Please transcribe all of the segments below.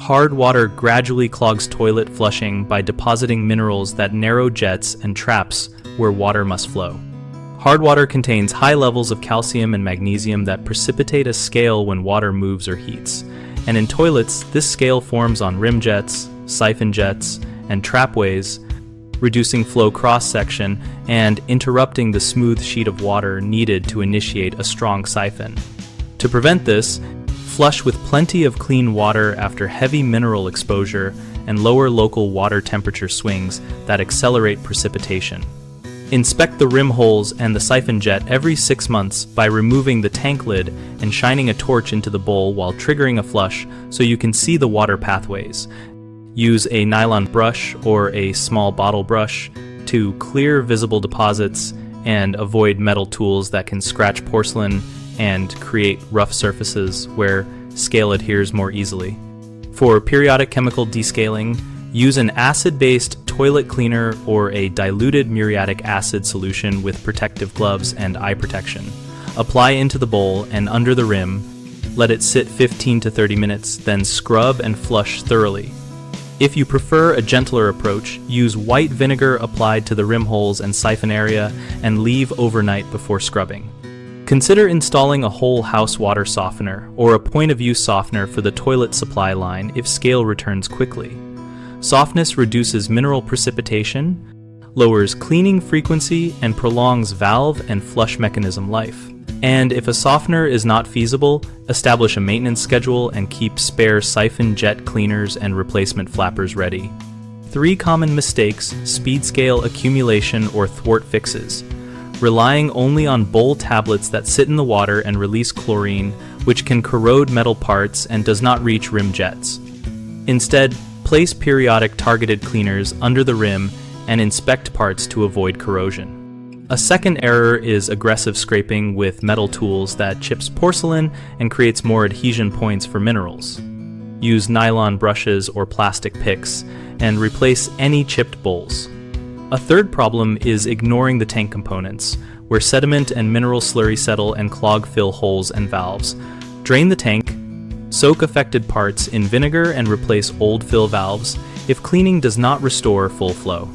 Hard water gradually clogs toilet flushing by depositing minerals that narrow jets and traps where water must flow. Hard water contains high levels of calcium and magnesium that precipitate a scale when water moves or heats. And in toilets, this scale forms on rim jets, siphon jets, and trapways, reducing flow cross-section and interrupting the smooth sheet of water needed to initiate a strong siphon. To prevent this, flush with plenty of clean water after heavy mineral exposure and lower local water temperature swings that accelerate precipitation. Inspect the rim holes and the siphon jet every 6 months by removing the tank lid and shining a torch into the bowl while triggering a flush so you can see the water pathways. Use a nylon brush or a small bottle brush to clear visible deposits and avoid metal tools that can scratch porcelain and create rough surfaces where scale adheres more easily. For periodic chemical descaling, use an acid-based toilet cleaner or a diluted muriatic acid solution with protective gloves and eye protection. Apply into the bowl and under the rim, let it sit 15 to 30 minutes, then scrub and flush thoroughly. If you prefer a gentler approach, use white vinegar applied to the rim holes and siphon area and leave overnight before scrubbing. Consider installing a whole house water softener or a point-of-use softener for the toilet supply line if scale returns quickly. Softness reduces mineral precipitation, lowers cleaning frequency, and prolongs valve and flush mechanism life. And if a softener is not feasible, establish a maintenance schedule and keep spare siphon jet cleaners and replacement flappers ready. 3 common mistakes: speed scale accumulation or thwart fixes. Relying only on bowl tablets that sit in the water and release chlorine, which can corrode metal parts and does not reach rim jets. Instead, place periodic targeted cleaners under the rim and inspect parts to avoid corrosion. A second error is aggressive scraping with metal tools that chips porcelain and creates more adhesion points for minerals. Use nylon brushes or plastic picks and replace any chipped bowls. A third problem is ignoring the tank components, where sediment and mineral slurry settle and clog fill holes and valves. Drain the tank, soak affected parts in vinegar and replace old fill valves if cleaning does not restore full flow.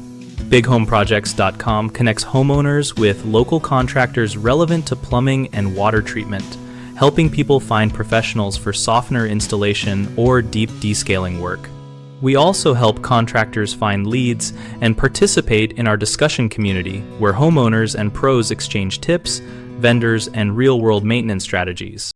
BigHomeProjects.com connects homeowners with local contractors relevant to plumbing and water treatment, helping people find professionals for softener installation or deep descaling work. We also help contractors find leads and participate in our discussion community, where homeowners and pros exchange tips, vendors, and real-world maintenance strategies.